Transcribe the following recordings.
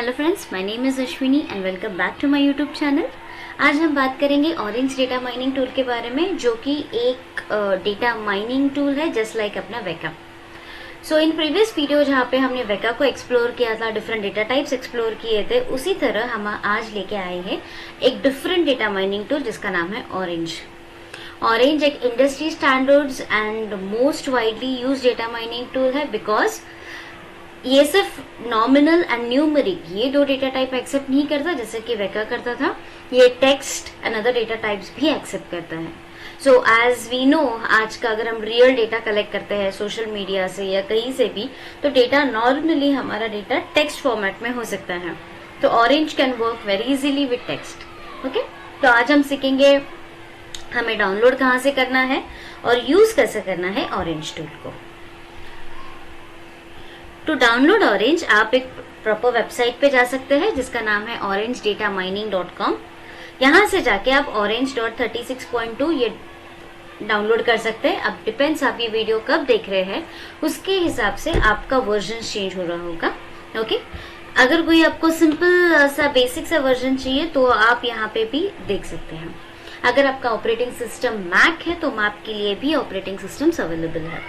Hello friends, my name is Ashwini and welcome back to my YouTube channel. आज हम बात करेंगे ऑरेंज डेटा माइनिंग टूल के बारे में, जो कि एक डेटा माइनिंग टूल है जस्ट लाइक अपना वेका। सो इन प्रीवियस वीडियो जहाँ पे हमने वेका को एक्सप्लोर किया था, डिफरेंट डेटा टाइप्स एक्सप्लोर किए थे, उसी तरह हम आज लेके आए हैं एक डिफरेंट डेटा माइनिंग टूल जिसका नाम है ऑरेंज। ऑरेंज एक industry standards and most widely use data mining tool है, बिकॉज ये सिर्फ नॉमिनल एंड न्यूमेरिक ये दो डेटा टाइप एक्सेप्ट नहीं करता जैसे कि वेका करता था। ये text and other data types भी एक्सेप्ट करता है। सो एज वी नो, आज का अगर हम रियल डेटा कलेक्ट करते हैं सोशल मीडिया से या कहीं से भी, तो डेटा नॉर्मली हमारा डेटा टेक्स्ट फॉर्मेट में हो सकता है। तो orange can work very easily with text. Okay, तो आज हम सीखेंगे हमें डाउनलोड कहाँ से करना है और यूज कैसे करना है ऑरेंज टूल को। टू डाउनलोड ऑरेंज आप एक प्रॉपर वेबसाइट पे जा सकते हैं जिसका नाम है orangedatamining.com। यहाँ से जाके आप orange.36.2 ये डाउनलोड कर सकते हैं। अब डिपेंड्स आप ये वीडियो कब देख रहे हैं उसके हिसाब से आपका वर्जन चेंज हो रहा होगा। ओके, अगर कोई आपको सिंपल सा बेसिक सा वर्जन चाहिए तो आप यहाँ पे भी देख सकते हैं। अगर आपका ऑपरेटिंग सिस्टम मैक है तो मैक के लिए भी ऑपरेटिंग सिस्टम्स अवेलेबल है।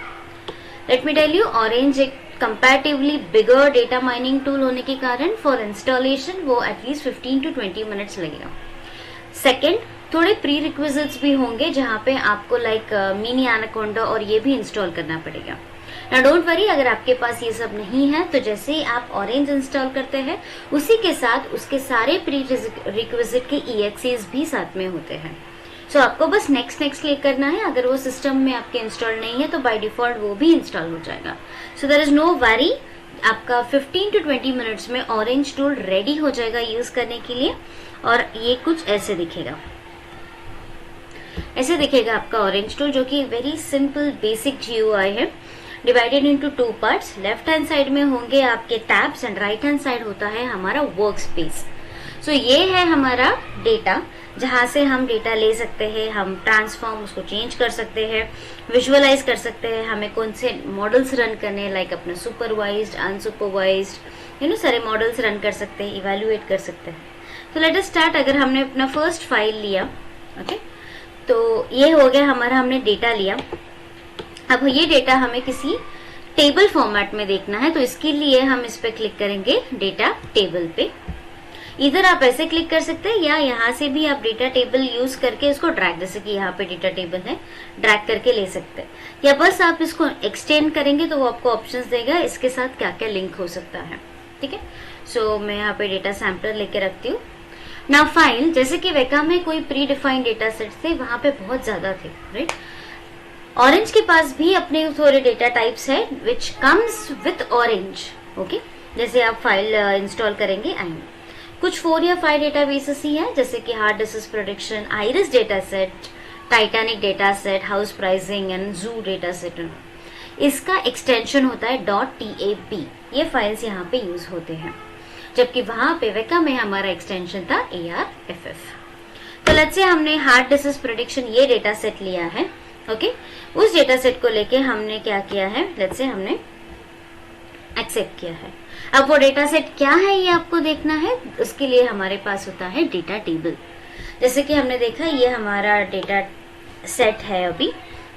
Let me tell you, orange एक comparatively bigger data mining tool होने के कारण फॉर इंस्टॉलेशन वो एटलीस्ट 15 to 20 मिनट्स लगेगा। सेकेंड, थोड़े प्री रिक्विजिट्स भी होंगे जहां पे आपको लाइक मिनी एनाकोंडा और ये भी इंस्टॉल करना पड़ेगा। ना डोंट वरी, अगर आपके पास ये सब नहीं है तो जैसे ही आप ऑरेंज इंस्टॉल करते हैं उसी के साथ उसके सारे प्री रिक्विजिट के EXEs भी साथ में होते हैं। सो आपको बस नेक्स्ट क्लिक करना है। अगर वो सिस्टम में आपके इंस्टॉल नहीं है तो बाय डिफॉल्ट वो भी इंस्टॉल हो जाएगा। So there is no worry, आपका 15 to 20 मिनट्स में ऑरेंज टूल रेडी हो जाएगा यूज करने के लिए। और ये कुछ ऐसे दिखेगा, ऐसे दिखेगा आपका ऑरेंज टूल, जो कि वेरी सिंपल बेसिक GUI है, divided into 2 parts. Left hand side में होंगे आपके tabs and right hand side होता है हमारा वर्क स्पेस। सो ये है हमारा डेटा जहां से हम डेटा ले सकते हैं, हम ट्रांसफॉर्म उसको चेंज कर सकते हैं, विजुअलाइज कर सकते हैं, हमें कौन से मॉडल्स रन करने हैं, लाइक अपना सुपरवाइज्ड, अनसुपरवाइज्ड, सारे मॉडल्स रन कर सकते हैं, इवेल्युएट कर सकते हैं। तो लेट अस स्टार्ट। अगर हमने अपना फर्स्ट फाइल लिया, ओके, तो ये हो गया हमारा, हमने डेटा लिया। अब ये डेटा हमें किसी टेबल फॉर्मेट में देखना है, तो इसके लिए हम इस पे क्लिक करेंगे डेटा टेबल पे। इधर आप ऐसे क्लिक कर सकते हैं या यहाँ से भी आप डेटा टेबल यूज करके इसको ड्रैग, जैसे कि यहाँ पे डेटा टेबल है, ड्रैग करके ले सकते हैं। या बस आप इसको एक्सटेंड करेंगे तो वो आपको ऑप्शंस देगा इसके साथ क्या क्या लिंक हो सकता है। ठीक है, सो मैं यहाँ पे डेटा सैंपलर लेके रखती हूँ। ना फाइल, जैसे कि वेका में कोई प्री डिफाइंड डेटा सेट थे, वहां पे बहुत ज्यादा थे, राइट। ऑरेंज के पास भी अपने थोड़े डेटा टाइप्स है which comes with orange. Okay, जैसे आप फाइल इंस्टॉल करेंगे आएंगे। कुछ 4 या 5 डेटाबेसेस ही है, जैसे कि hard disk prediction, iris data set, Titanic data set, house pricing and जू डेटा सेट। इसका एक्सटेंशन होता है .tab। ये फाइल्स यहाँ पे यूज होते हैं, जबकि वहां पे वेका में हमारा एक्सटेंशन था ARFF। तो लेट्स से हमने हार्ड डिस्क प्रोडिक्शन ये डेटा सेट लिया है। ओके, उस डेटा सेट को लेके हमने क्या किया है, लेट्स से हमने एक्सेप्ट किया है। अब वो डेटा सेट क्या है ये आपको देखना है, उसके लिए हमारे पास होता है डेटा टेबल। जैसे कि हमने देखा ये हमारा डेटा सेट है। अभी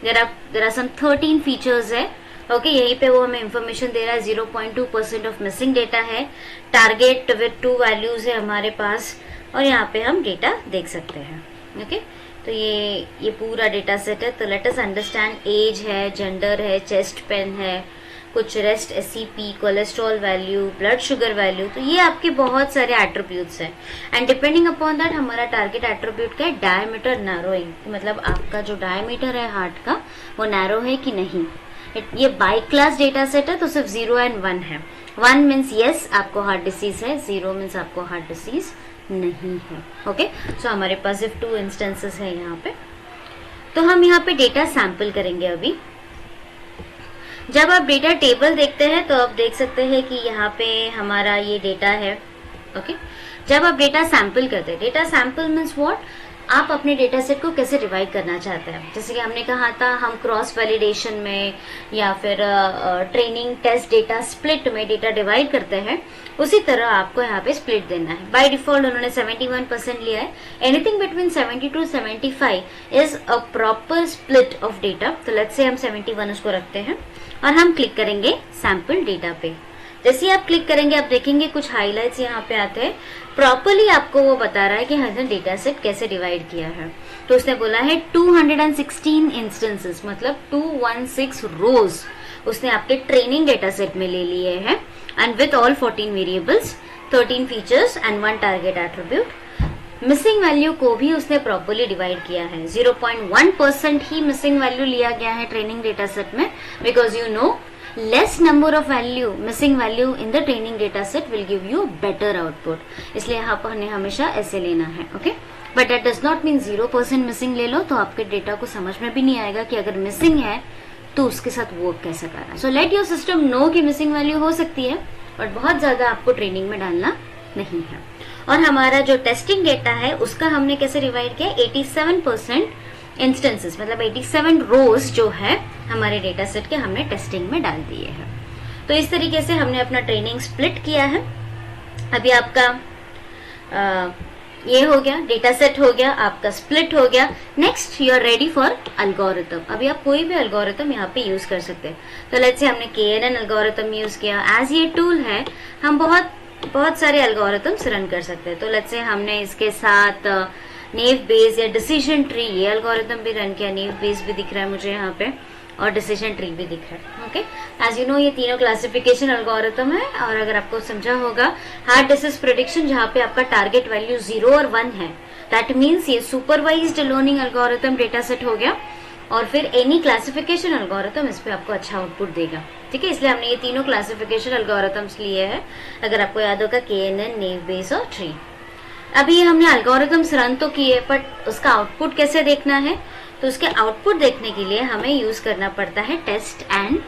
देयर आर सम 13 फीचर्स है। ओके, यहीं पे वो हमें इंफॉर्मेशन दे रहा है 0.2% ऑफ मिसिंग डेटा है, टारगेट विद 2 वैल्यूज है हमारे पास, और यहाँ पे हम डेटा देख सकते हैं। ओके, तो ये पूरा डेटा सेट है। तो लेट अस अंडरस्टैंड, एज है, जेंडर है, चेस्ट पेन है, कुछ rest SCP, cholesterol value, blood sugar value. तो ये आपके बहुत सारे एट्रीब्यूट्स हैं एंड डिपेंडिंग अपॉन दैट हमारा टारगेट एट्रीब्यूट का है डायमीटर नैरोइंग, मतलब आपका जो डायमीटर है हार्ट का वो नैरो है कि नहीं। ये बाई क्लास डेटा सेट है, तो सिर्फ 0 and 1 है। 1 मीन्स यस आपको हार्ट डिसीज है, 0 मीन्स आपको हार्ट डिसीज नहीं है। ओके, सो हमारे पास सिर्फ 2 इंस्टेंसेस है यहाँ पे। तो हम यहाँ पे डेटा सैंपल करेंगे। अभी जब आप डेटा टेबल देखते हैं तो आप देख सकते हैं कि यहाँ पे हमारा ये डेटा है। ओके, जब आप डेटा सैंपल करते हैं, डेटा सैंपल मीन्स व्हाट, आप अपने डेटा सेट को कैसे डिवाइड करना चाहते हैं। जैसे कि हमने कहा था हम क्रॉस वैलिडेशन में या फिर ट्रेनिंग टेस्ट डेटा स्प्लिट में डेटा डिवाइड करते हैं, उसी तरह आपको यहाँ पे स्प्लिट देना है। बाय डिफॉल्ट उन्होंने 71% लिया है। Anything between 70 to 75 is a proper split of data. तो लेट्स से हम 71 उसको रखते हैं और हम क्लिक करेंगे सैंपल डेटा पे। जैसे ही आप क्लिक करेंगे आप देखेंगे कुछ हाइलाइट्स यहाँ पे आते हैं। प्रॉपरली आपको वो बता रहा है कि हमने डेटा सेट कैसे डिवाइड किया है। तो उसने बोला है 216 इंस्टेंसेस, मतलब 216 रोज उसने आपके ट्रेनिंग डेटा सेट में ले लिए हैं, and with all 14 variables, 13 features and 1 target attribute. Missing value को भी उसने प्रॉपरली डिवाइड किया है। 0.1% ही मिसिंग वैल्यू लिया गया है ट्रेनिंग डेटा सेट में, because you know less number of value missing value in the training data set will give you better output, इसलिए आपने हमेशा ऐसे लेना है। Okay, but that does not mean 0% missing ले लो तो आपके डेटा को समझ में भी नहीं आएगा कि अगर मिसिंग है तो उसके साथ वर्क कैसे करना। So let your system know कि मिसिंग वैल्यू हो सकती है, बट बहुत ज्यादा आपको ट्रेनिंग में डालना नहीं है। और हमारा जो टेस्टिंग डेटा है उसका हमने कैसे डिवाइड किया, 87% इंस्टेंसेस, मतलब 87 रोज जो है हमारे डेटा सेट के हमने टेस्टिंग में डाल दिए हैं। तो इस तरीके से हमने अपना ट्रेनिंग स्प्लिट किया है। अभी आपका ये हो गया, डेटा सेट हो गया, आपका स्प्लिट हो गया। Next you are ready for algorithm. अभी आप कोई भी एल्गोरिथम यहाँ पे यूज कर सकते हैं। तो लेट्स से हमने KNN एल्गोरिथम यूज किया। एज ये टूल है हम बहुत सारे एल्गोरिथम्स रन कर सकते हैं। तो लेट्स से हमने इसके साथ नेव बेस या डिसीजन ट्री ये एल्गोरिथम भी रन किया। नेव बेस भी दिख रहा है मुझे यहाँ पे और डिसीजन ट्री भी दिख रहा है। ओके, एज यू नो ये तीनों क्लासिफिकेशन एल्गोरिथम है। और अगर आपको समझा होगा हार्ड डिसीज प्रेडिक्शन जहाँ पे आपका टारगेट वैल्यू 0 और 1 है, दैट मीन्स ये supervised learning algorithm data set हो गया। और फिर एनी क्लासिफिकेशन एल्गोरिथम इस पे आपको अच्छा आउटपुट देगा। ठीक है, इसलिए हमने ये तीनों क्लासिफिकेशन एल्गोरिथम्स लिए हैं। अगर आपको याद होगा KNN, नेव बेस और ट्री। अभी हमने एल्गोरिथम्स रन तो किए, बट उसका आउटपुट कैसे देखना है, तो उसके आउटपुट देखने के लिए हमें यूज करना पड़ता है टेस्ट एंड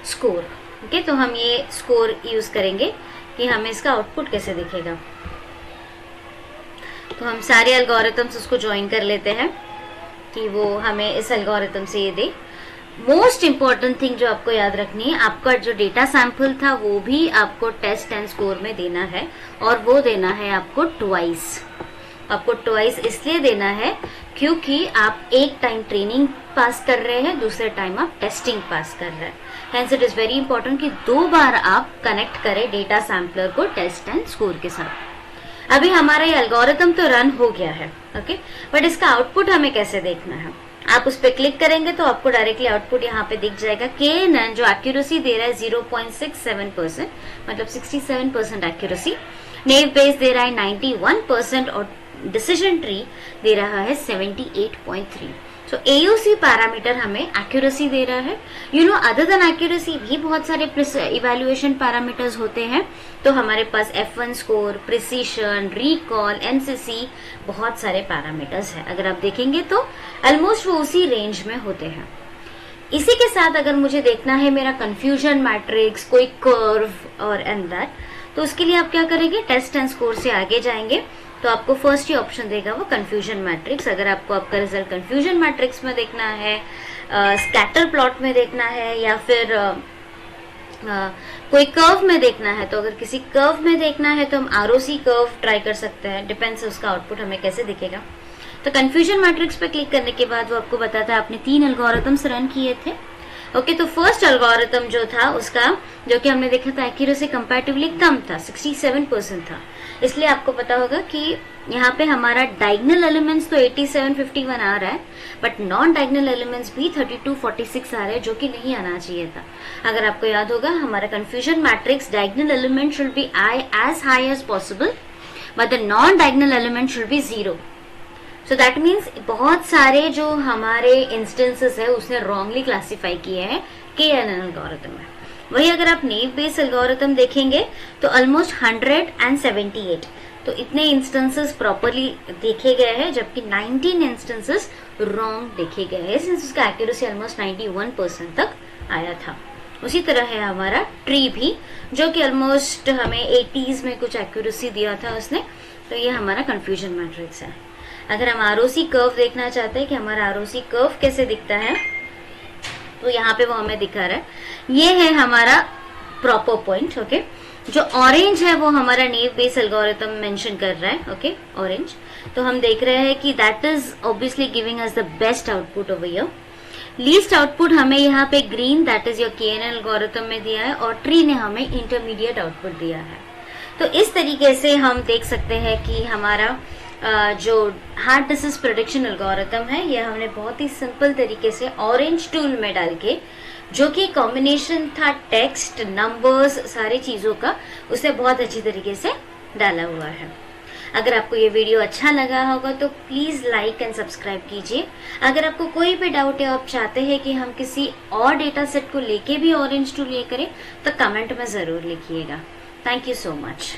स्कोर। ओके, तो हम ये स्कोर यूज करेंगे कि हमें इसका आउटपुट कैसे दिखेगा। तो हम सारे एल्गोरिथम्स उसको ज्वाइन कर लेते हैं कि वो हमें इस एल्गोरिथम से ये दे। मोस्ट इंपॉर्टेंट थिंग जो आपको याद रखनी है, आपका जो डेटा सैंपल था वो भी आपको टेस्ट एंड स्कोर में देना है, और वो देना है आपको ट्वाइस। आपको ट्वाइस इसलिए देना है क्योंकि आप एक टाइम ट्रेनिंग पास कर रहे हैं, दूसरे टाइम आप टेस्टिंग पास कर रहे हैं। Hence it is very important कि 2 बार आप कनेक्ट करें डेटा सैम्पलर को टेस्ट एंड स्कोर के साथ। अभी हमारा ये एल्गोरिथम तो रन हो गया है, ओके, बट इसका आउटपुट हमें कैसे देखना है। आप उस पर क्लिक करेंगे तो आपको डायरेक्टली आउटपुट यहाँ पे दिख जाएगा। KNN जो एक्यूरेसी दे रहा है 0.67%, मतलब 67% एक्यूरेसी। नेव बेस दे रहा है 91% और डिसीजन ट्री दे रहा है 78.3। सो AUC पैरामीटर हमें एक्यूरेसी दे रहा है। You know other than accuracy भी बहुत सारे इवैल्यूएशन पैरामीटर्स होते हैं। तो हमारे पास F1 score, precision, recall, MCC, बहुत सारे पैरामीटर्स हैं। अगर आप देखेंगे तो ऑलमोस्ट वो उसी रेंज में होते हैं। इसी के साथ अगर मुझे देखना है मेरा कंफ्यूजन मैट्रिक्स, कोई कर्व और एंड दैट, तो उसके लिए आप क्या करेंगे, टेस्ट एंड स्कोर से आगे जाएंगे तो आपको फर्स्ट ही ऑप्शन देगा वो कंफ्यूजन मैट्रिक्स। अगर आपको आपका रिजल्ट कंफ्यूजन मैट्रिक्स में देखना है, स्कैटर प्लॉट में देखना है, या फिर कोई कर्व में देखना है, तो अगर किसी कर्व में देखना है तो हम ROC कर्व ट्राई कर सकते हैं। डिपेंड्स उसका आउटपुट हमें कैसे दिखेगा। तो कंफ्यूजन मैट्रिक्स पे क्लिक करने के बाद वो आपको बताता है आपने 3 एल्गोरिथम्स रन किए थे। ओके, तो फर्स्ट एल्गोरिथम जो था उसका, जो कि हमने देखा था एक्यूरेसी कंपैरेटिवली कम था, 67% था। इसलिए आपको पता होगा कि यहाँ पे हमारा डायगोनल एलिमेंट्स तो 8751 आ रहा है, बट नॉन डायगोनल एलिमेंट्स भी 3246 आ रहे हैं, जो कि नहीं आना चाहिए था। अगर आपको याद होगा हमारा confusion matrix diagonal element should be as high as possible, but the non diagonal element should be 0. So that means बहुत सारे जो हमारे इंस्टेंसेस है उसने रॉन्गली क्लासिफाई किए हैं KNN एल्गोरिथम में। वही अगर आप नेव बेस एल्गोरिथम देखेंगे तो ऑलमोस्ट 178, तो इतने इंस्टेंसेस प्रॉपरली देखे गए हैं, जबकि 19 इंस्टेंसेस रॉन्ग देखे गए हैं, सिंस उसका एक्यूरेसी ऑलमोस्ट 91% तक आया था। उसी तरह है हमारा ट्री भी, जो कि ऑलमोस्ट हमें 80s में कुछ एक्यूरेसी दिया था उसने। तो ये हमारा कंफ्यूजन मैट्रिक्स है। अगर हम आरओसी कर्व देखना चाहते हैं कि हमारा आरओसी कर्व कैसे दिखता है, तो यहाँ पे वो हमें दिखा रहा है। ये है हमारा प्रॉपर पॉइंट। ओके, जो ऑरेंज है वो हमारा नेव बेस एल्गोरिथम मेंशन कर रहा है। ओके, ऑरेंज, तो हम देख रहे हैं कि that is obviously giving us the best output over here. Least output हमें यहाँ पे green, that is your KNN algorithm में दिया है, और ट्री ने हमें इंटरमीडिएट आउटपुट दिया है। तो इस तरीके से हम देख सकते हैं कि हमारा जो हार्ट डिसीज प्रेडिक्शन एल्गोरिथम है, ये हमने बहुत ही सिंपल तरीके से ऑरेंज टूल में डाल के, जो कि कॉम्बिनेशन था टेक्स्ट, नंबर्स, सारी चीजों का, उसे बहुत अच्छी तरीके से डाला हुआ है। अगर आपको ये वीडियो अच्छा लगा होगा तो प्लीज लाइक एंड सब्सक्राइब कीजिए। अगर आपको कोई भी डाउट है, आप चाहते हैं कि हम किसी और डेटा सेट को लेके भी ऑरेंज टूल ये करें, तो कमेंट में जरूर लिखिएगा। Thank you so much.